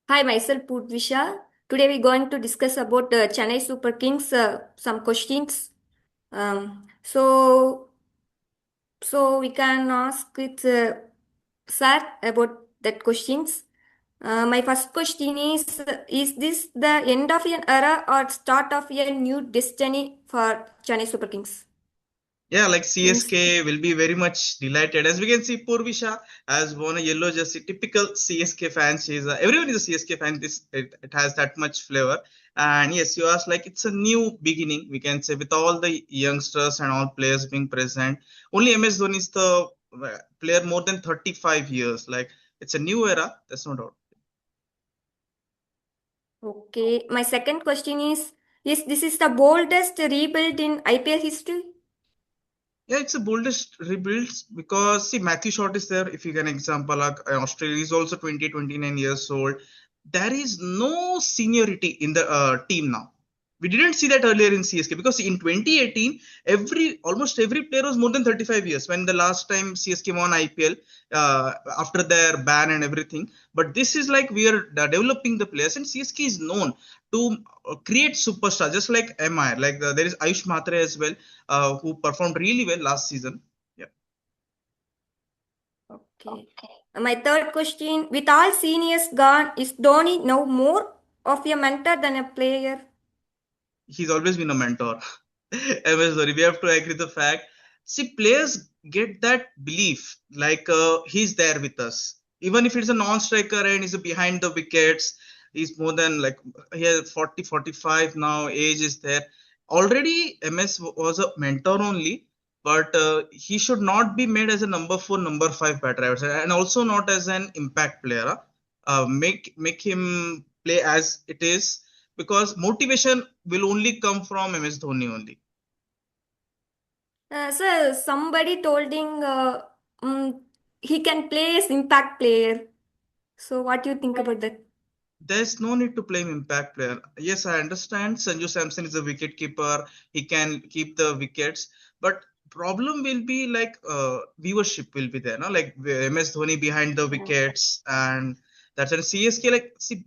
Hi, myself Poorvisha. Today we're going to discuss about Chennai Super Kings. Some questions. Um, so, so we can ask it, sir, about that questions. My first question is this the end of an era or start of a new destiny for Chennai Super Kings? Yeah, like Means, CSK will be very much delighted. As we can see, Poorvisha has worn a yellow jersey. Typical CSK fan. Everyone is a CSK fan. It has that much flavor. And yes, you asked like it's a new beginning. We can say with all the youngsters and all players being present. Only MS Dhoni is the player more than 35 years. Like it's a new era. That's no doubt. okay. My second question is this is the boldest rebuild in IPL history? Yeah, it's the boldest rebuilds because see Matthew Short is there. If you can example, like Australia is also 29 years old. There is no seniority in the team now. We didn't see that earlier in CSK because in 2018, almost every player was more than 35 years when the last time CSK won IPL after their ban and everything. But this is like we are developing the players, and CSK is known to create superstars, just like MI. Like there is Ayush Matre as well who performed really well last season. Yeah, Okay. My third question, with all seniors gone, is Dhoni now more of a mentor than a player? he's always been a mentor. MS Dhoni, we have to agree the fact. See, players get that belief like he's there with us. Even if it's a non-striker and he's behind the wickets, he's more than like he has 40, 45 now, age is there. Already, MS was a mentor only, but he should not be made as a number four, number five batter, I would say, and also not as an impact player. Make him play as it is because motivation will only come from MS Dhoni only. So somebody told him mm, he can play as impact player. So what do you think about that? There's no need to play him impact player. Yes, I understand Sanju Samson is a wicket keeper. He can keep the wickets, but problem will be like viewership will be there. No? Like MS Dhoni behind the wickets, and that's and CSK like see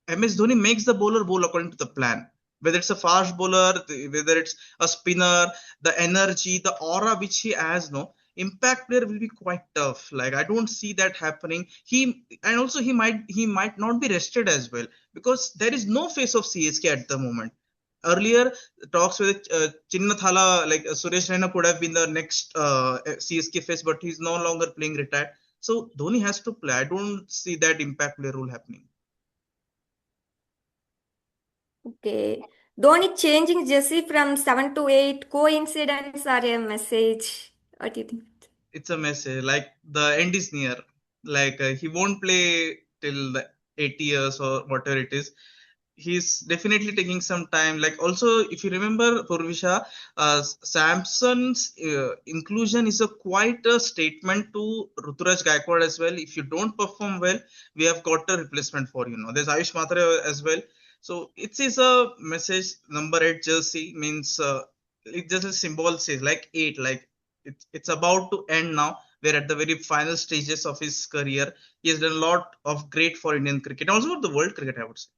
MS Dhoni makes the bowler bowl according to the plan. Whether it's a fast bowler, whether it's a spinner, the energy, the aura which he has, no impact player will be quite tough. Like I don't see that happening. He might not be rested as well because there is no face of CSK at the moment. Earlier talks with Chinna Thala, like Suresh Raina could have been the next CSK face, but he's no longer playing retired. So Dhoni has to play. I don't see that impact player role happening. Okay. Dhoni changing jersey from 7 to 8, coincidence or a message? What do you think? It's a message like the end is near, like he won't play till the 80 years or whatever it is. He's definitely taking some time. Like also if you remember Purvisha, Samson's inclusion is a quite a statement to Ruturaj Gaikwad as well. If you don't perform well, we have got a replacement for you. Know there's Ayush Matre as well. So it is a message. Number 8 jersey means it just a symbol says like 8, like it's about to end now. We're at the very final stages of his career. He has done a lot of great for Indian cricket, also for the world cricket, I would say.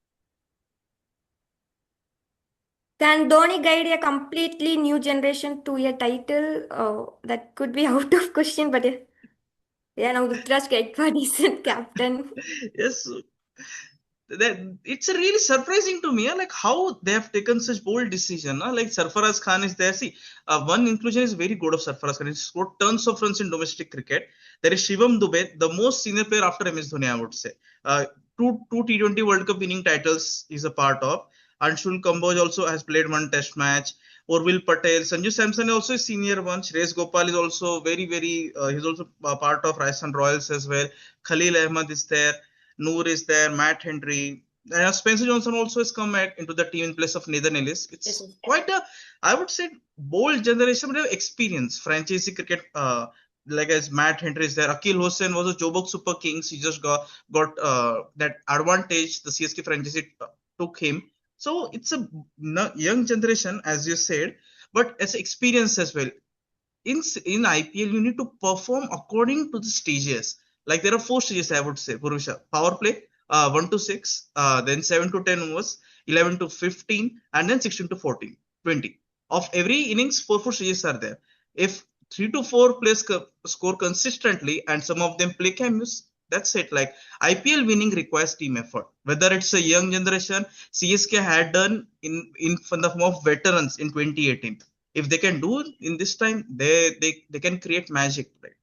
Can Dhoni guide a completely new generation to a title? Oh, that could be out of question, but yeah, now Ruturaj Gaikwad is captain. Yes, that it's a really surprising to me, like how they have taken such bold decision. Like Sarfaraz Khan is there. See, one inclusion is very good of Sarfaraz Khan. He scored tons of runs in domestic cricket. There is Shivam Dubey, the most senior player after MS Dhoni, I would say. Two T20 World Cup winning titles is a part of. Anshul Kamboj also has played one Test match. Orville Patel, Sanju Samson also is senior one. Shreyas Gopal is also very. He's also a part of Rajasthan Royals as well. Khalil Ahmed is there. Noor is there, Matt Henry, and Spencer Johnson also has come back into the team in place of Nathan Ellis. Yes, It's yes. quite a, I would say, bold generation, but experience. Franchise cricket, like as Matt Henry is there. Akil Hossain was a Joburg Super Kings. He just got that advantage. The CSK franchise took him. So it's a young generation, as you said, but as experience as well. In IPL, you need to perform according to the stages. Like there are four stages, I would say. Purusha, power play, 1 to 6, then 7 to 10 overs, 11 to 15, and then 16 to 14, 20. Of every innings, 4 stages are there. If 3 to 4 players score consistently and some of them play cameos, that's it. Like IPL winning requires team effort. Whether it's a young generation, CSK had done in the form of veterans in 2018. If they can do in this time, they can create magic. Right?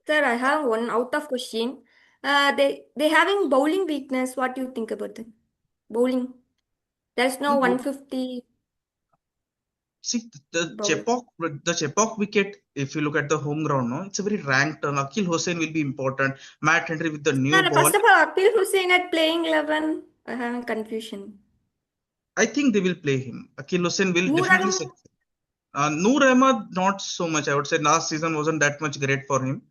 Sir, I have one out of question. They having bowling weakness. What do you think about that? Bowling. There's no 150 See the bowler. Chepauk wicket. If you look at the home ground, no, it's a very ranked turn. Akil Hussain will be important. Matt Henry with the new Sir, ball. first of all, Akil Hussain at playing 11. I have confusion. I think they will play him. Akil Hussain will Noor definitely Alam. succeed. Noor Ahmad, not so much. I would say last season wasn't that much great for him.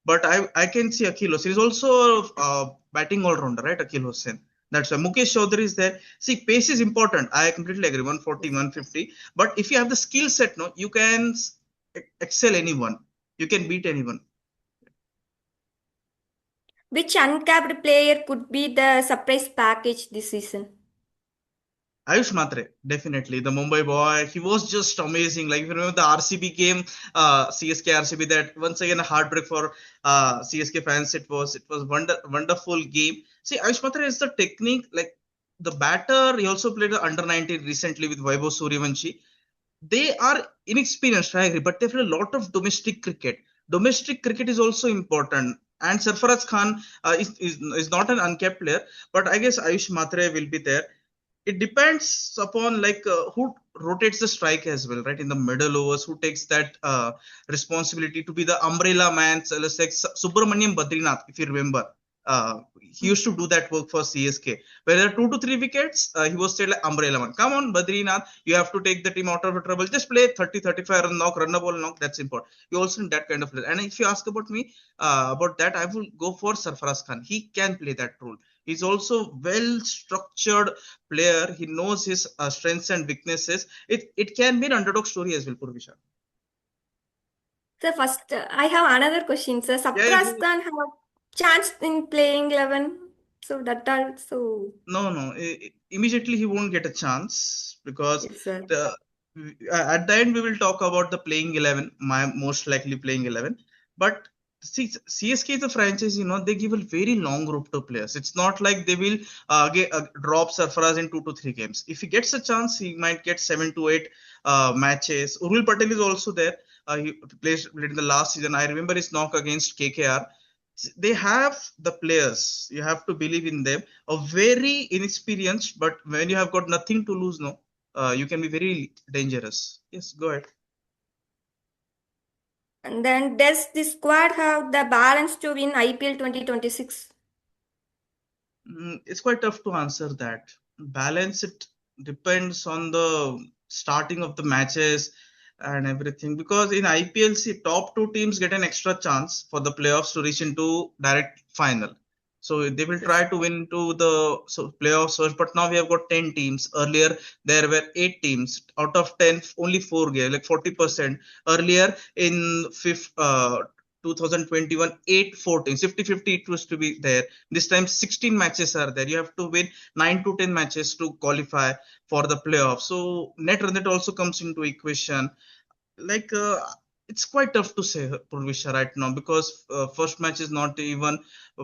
But I can see Akil Hussain. He's also a batting all-rounder, right? Akil Hussain. That's why Mukesh Chaudhary is there. See, pace is important. I completely agree. 140, 150. But if you have the skill set, no, you can excel anyone. You can beat anyone. Which uncapped player could be the surprise package this season? Ayush Matre, definitely the Mumbai boy. He was just amazing. Like if you remember the RCB game, CSK RCB, that once again a heartbreak for CSK fans. It was wonderful game. See, Ayush Matre is the technique. Like the batter, he also played the under 19 recently with Vaibhav Suryavanshi. They are inexperienced, I agree, but they've played a lot of domestic cricket. Domestic cricket is also important. And Sarfaraz Khan is not an uncapped player, but I guess Ayush Matre will be there. It depends upon like who rotates the strike as well, right? In the middle overs, who takes that responsibility to be the umbrella man. So let's like Subramaniam Badrinath, if you remember, he used to do that work for CSK. Where there are 2 to 3 wickets, he was still like umbrella man. Come on, Badrinath, you have to take the team out of trouble. Just play 30, 35 run knock, run a ball knock. That's important. You also need that kind of player. And if you ask about me, about that, I will go for Sarfaraz Khan. He can play that role. He's also well structured player. He knows his strengths and weaknesses. It can be an underdog story as well, Purvisha. Sir, first, I have another question. Sir, Yeah, yeah, Sapras Khan have chance in playing 11. So that also. no, no. Immediately he won't get a chance because Yes, sir. the at the end we will talk about the playing 11, my most likely playing 11. But see, CSK is a franchise, they give a very long rope to players. It's not like they will drop Sarfaraz in 2 to 3 games. If he gets a chance, he might get 7 to 8 matches. Urul Patel is also there. He played in the last season. I remember his knock against KKR. They have the players. You have to believe in them. A very inexperienced, but when you have got nothing to lose, no, you can be very dangerous. Yes, go ahead. And then does the squad have the balance to win IPL 2026? It's quite tough to answer that. Balance it depends on the starting of the matches and everything. Because in IPL, see, top 2 teams get an extra chance for the playoffs to reach into direct final. So they will Yes. try to win to the playoffs first. But now we have got 10 teams. Earlier there were 8 teams. Out of 10, only 4 gave, like 40%. Earlier in fifth 2021, 8 4 teams, 50-50 it was to be there. This time 16 matches are there. You have to win 9 to 10 matches to qualify for the playoff. So net run rate also comes into equation. Like it's quite tough to say, Purvisha, right now, because first match is not even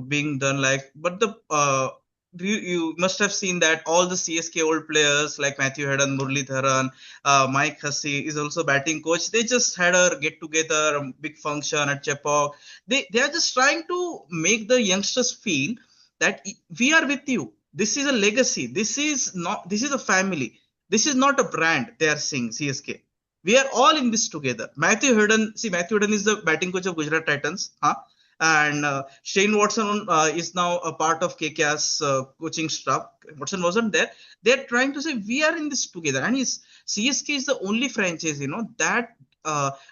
being done. Like, but the you must have seen that all the CSK old players like Matthew Head and Muralitharan, Mike Hussey is also batting coach. They just had a get together, a big function at Chepauk. They are just trying to make the youngsters feel that we are with you. This is a legacy. This is not. This is a family. This is not a brand. They are saying CSK. We are all in this together. Matthew Hudden is the batting coach of Gujarat Titans, huh? And Shane Watson is now a part of KKR's coaching staff. Watson wasn't there. They're trying to say we are in this together, and CSK is the only franchise that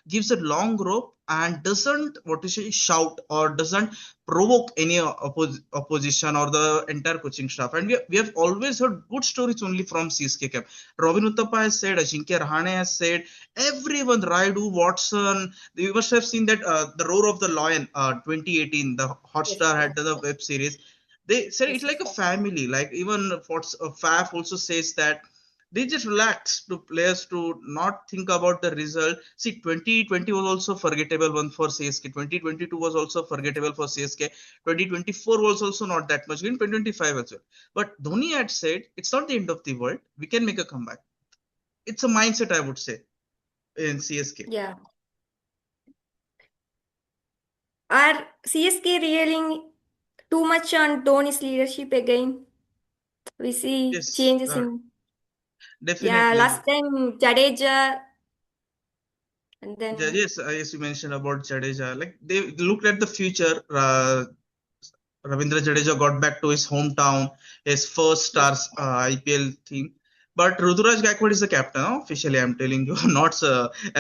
gives a long rope and doesn't what to say shout or doesn't provoke any opposition or the entire coaching staff. And we have always heard good stories only from CSK camp. Robin Uthappa has said, Ajinkya Rahane has said, everyone, Raidu, Watson, you must have seen that the Roar of the Lion 2018, the Yes, Hotstar sir. had the web series. They said it's Yes, like yes. a family. Like even Faf also says that they just relax to players to not think about the result. See, 2020 was also forgettable one for CSK. 2022 was also forgettable for CSK. 2024 was also not that much. In 2025 as well. But Dhoni had said it's not the end of the world. We can make a comeback. It's a mindset, I would say, in CSK. Yeah. Are CSK really too much on Dhoni's leadership again? We see Yes, changes in. Yeah, definitely. last time Jadeja, and then Yes, yes, you mentioned about Jadeja. Like they looked at the future. Ravindra Jadeja got back to his hometown, his first yes, stars IPL team. But Ruturaj Gaikwad is the captain, officially. I'm telling you, not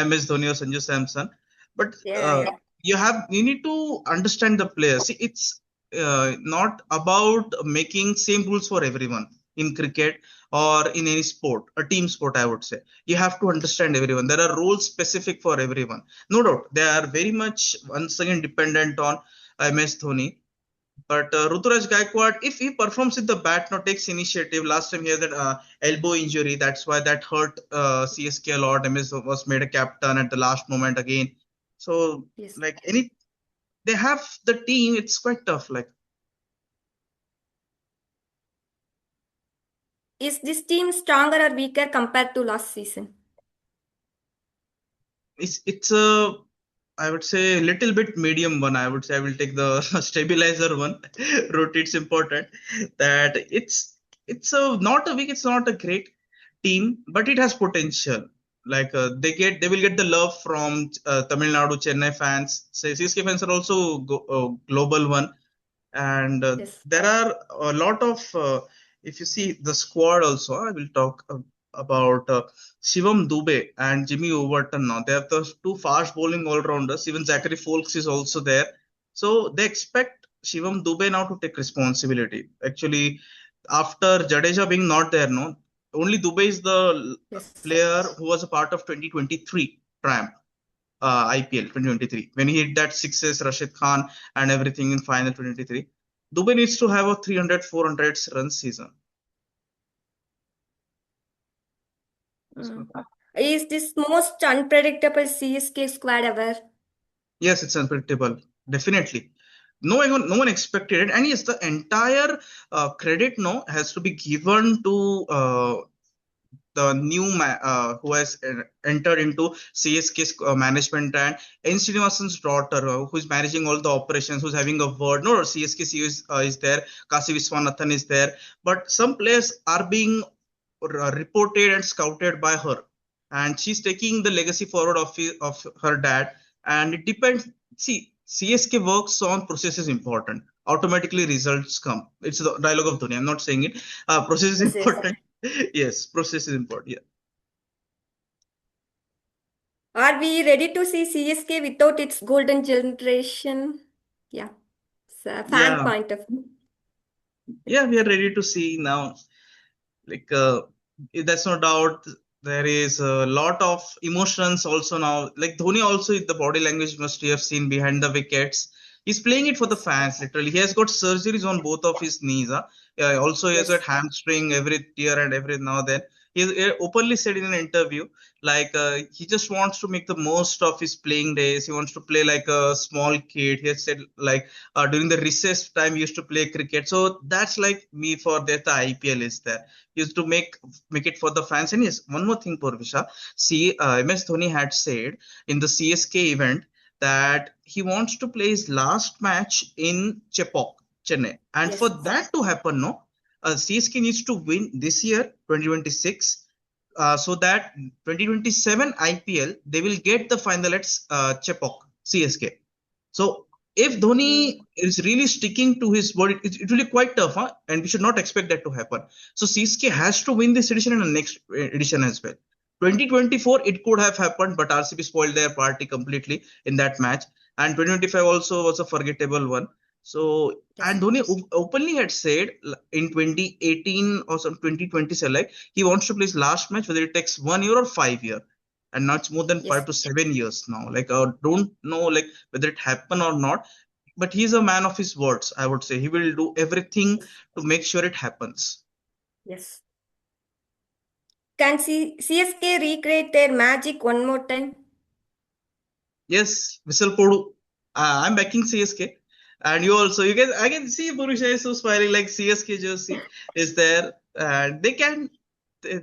MS Dhoni or Sanju Samson. But yeah, yeah, you need to understand the players. See, it's not about making same rules for everyone in cricket or in any sport, a team sport, I would say. You have to understand everyone. There are rules specific for everyone. No doubt, they are very much once again dependent on MS Dhoni, but Ruturaj Gaikwad, if he performs with the bat, now takes initiative. Last time he had that elbow injury. That's why that hurt CSK a lot. MS was made a captain at the last moment again. So, yes. like they have the team. It's quite tough. Like Is this team stronger or weaker compared to last season? it's a I would say a little bit medium one. I would say I will take the stabilizer one. Root, it's important that it's a not a weak, it's not a great team, but it has potential. Like they will get the love from Tamil Nadu, Chennai fans. Say CSK fans are also global one, and Yes. there are a lot of if you see the squad also, I will talk about Shivam Dube and Jimmy Overton. Now they have those two fast bowling all-rounders. Even Zachary Folks is also there, so they expect Shivam Dube now to take responsibility. Actually, after Jadeja being not there, no, only Dube is the Yes. player who was a part of 2023 triumph, IPL 2023 when he hit that sixes, Rashid Khan and everything in final 2023. Dubai needs to have a 300 400 run season. So, Mm. Is this most unpredictable CSK squad ever? yes, it's unpredictable. Definitely. No one expected it. And yes, the entire credit no has to be given to the new who has entered into CSK's management, and N. Srinivasan's daughter, who is managing all the operations, who's having a word. No, CSK CEO is there, Kasi Viswanathan is there, but some players are being reported and scouted by her, and she's taking the legacy forward of her dad. And it depends. See, CSK works on process is important. Automatically results come. It's the dialogue of Dhoni. I'm not saying it. Process is Yes, yes. important. Yes, process is important. Are we ready to see CSK without its golden generation? Yeah, it's a fan Yeah, point of view. yeah, we are ready to see now. Like that's no doubt. There is a lot of emotions also now. Like Dhoni also, the body language must you have seen behind the wickets. He's playing it for the Yes, fans. Literally, he has got surgeries on both of his knees. Huh? Yeah, also he has got yes, hamstring every year and every now and then. He openly said in an interview, like he just wants to make the most of his playing days. He wants to play like a small kid. He has said like during the recess time he used to play cricket. So that's like me for that the IPL is there. He used to make it for the fans. And yes, one more thing, Poorvisha. See, MS Dhoni had said in the CSK event that he wants to play his last match in Chepauk, Chennai. And for yes, that to happen, no, CSK needs to win this year, 2026, so that 2027 IPL they will get the final at Chepauk, CSK. So if mm, Dhoni is really sticking to his word, it will be quite tough, huh? And we should not expect that to happen. So CSK has to win this edition and the next edition as well. 2024, it could have happened, but RCB spoiled their party completely in that match. And 2025 also was a forgettable one. So, yes, and Dhoni openly had said in 2018 or some 2027, like he wants to play his last match, whether it takes 1 year or 5 year, and not more than yes, 5 to 7 years now. Like, don't know like whether it happen or not. but he's a man of his words, I would say. He will do everything Yes. to make sure it happens. Yes. Can CSK recreate their magic one more time? Yes, Vissel Podu. I'm backing CSK. And you also, you can, I can see Poorvisha is so smiling, like CSK jersey is there. And they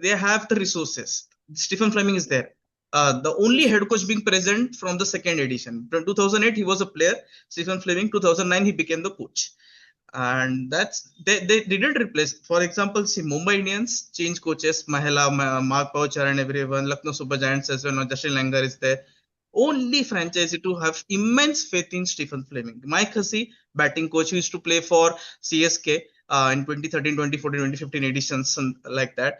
have the resources. Stephen Fleming is there. The only Yes. head coach being present from the second edition. From 2008, he was a player. Stephen Fleming, 2009, he became the coach. And they didn't replace. For example, see Mumbai Indians change coaches, Mahela, Mark Boucher, and everyone. Lucknow Super Giants as well. Now Justin Langer is there. Only franchisee to have immense faith in Stephen Fleming. Mike Hussey, batting coach, who used to play for CSK in 2013, 2014, 2015 editions and like that.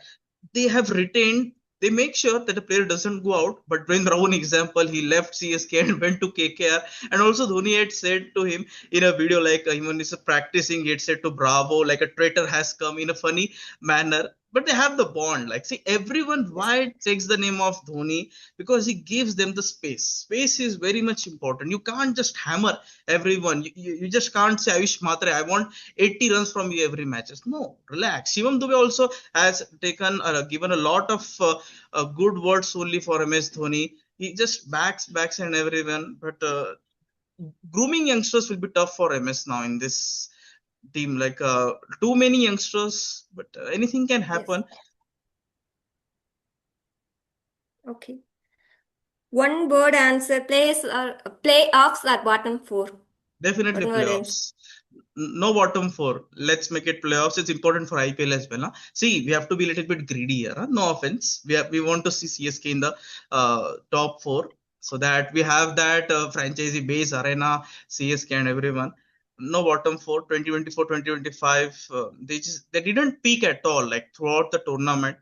They have retained. They make sure that the player doesn't go out. But when Rahul example, he left CSK and went to KKR. And also Dhoni had said to him in a video, like even he's practicing, he had said to Bravo, like a traitor has come in a funny manner. But they have the bond. Like, see, everyone Yes. why takes the name of Dhoni, because he gives them the space. Space is very much important. You can't just hammer everyone. You just can't say Ayush Matre, I want 80 runs from you every matches. No, relax. Shivam Dube also has taken given a lot of good words only for MS Dhoni. He just backs and everyone, but grooming youngsters will be tough for MS now in this team. Like too many youngsters, but anything can Yes. happen. Okay. One word answer. Playoffs are bottom four. Definitely One word answer. playoffs. No bottom four. Let's make it playoffs. It's important for IPL as well. Huh? See, we have to be a little bit greedy here. Huh? No offense. We want to see CSK in the top four, so that we have that franchisee base arena, CSK and everyone. No bottom four. 2024, 2025. They didn't peak at all. Like throughout the tournament,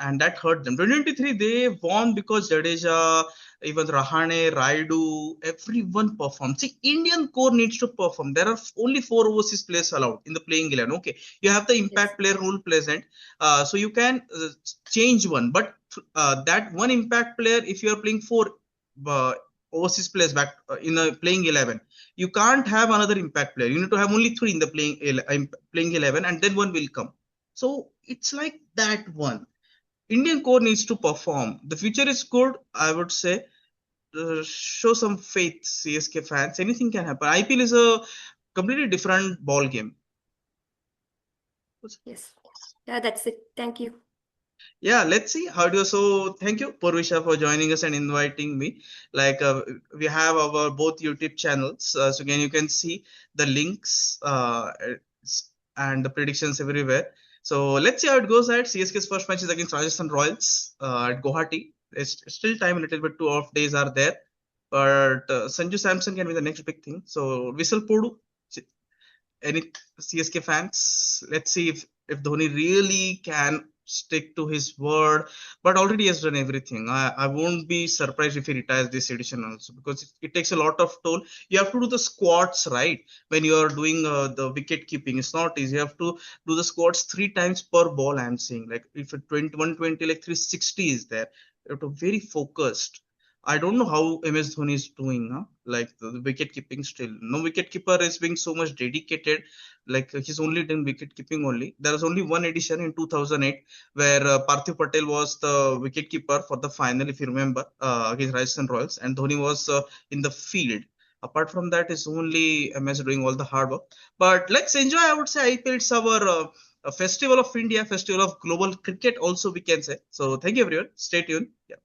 and that hurt them. 2023 they won because Jadeja, even Rahane, Raidu, everyone performed. See, Indian core needs to perform. There are only four overseas players allowed in the playing 11. Okay, you have the Yes. impact player rule present, so you can change one. But that one impact player, if you are playing four uh, overseas players back in a playing 11, you can't have another impact player. You need to have only three in the playing 11, and then one will come. So it's like that one. Indian core needs to perform. The future is good, I would say. Show some faith, CSK fans. Anything can happen. IPL is a completely different ball game. Yes. Yeah, that's it. Thank you. Yeah, let's see how do you. So thank you, Poorvisha, for joining us and inviting me. Like we have our both YouTube channels, so again you can see the links and the predictions everywhere. So let's see how it goes. At CSK's first match is against Rajasthan Royals at Guwahati. It's still time, a little bit, 2 off days are there, but Sanju Samson can be the next big thing. So Whistle Podu, any CSK fans, let's see if Dhoni really can stick to his word. But already he has done everything. I won't be surprised if he retires this edition also, because it takes a lot of toll. You have to do the squats right when you are doing the wicket keeping. It's not easy. You have to do the squats three times per ball. I'm saying, like if a 20, 120, like 360 is there, you have to be very focused. I don't know how MS Dhoni is doing, huh? Like the wicket keeping still. No wicket keeper is being so much dedicated. Like he's only done wicket keeping only. There was only one edition in 2008 where Parthiv Patel was the wicket keeper for the final, if you remember, against Rajasthan Royals, and Dhoni was in the field. Apart from that, it's only MS doing all the hard work. But let's enjoy. I would say IPL is our a festival of India, festival of global cricket. Also, we can say. So thank you everyone. Stay tuned. Yeah.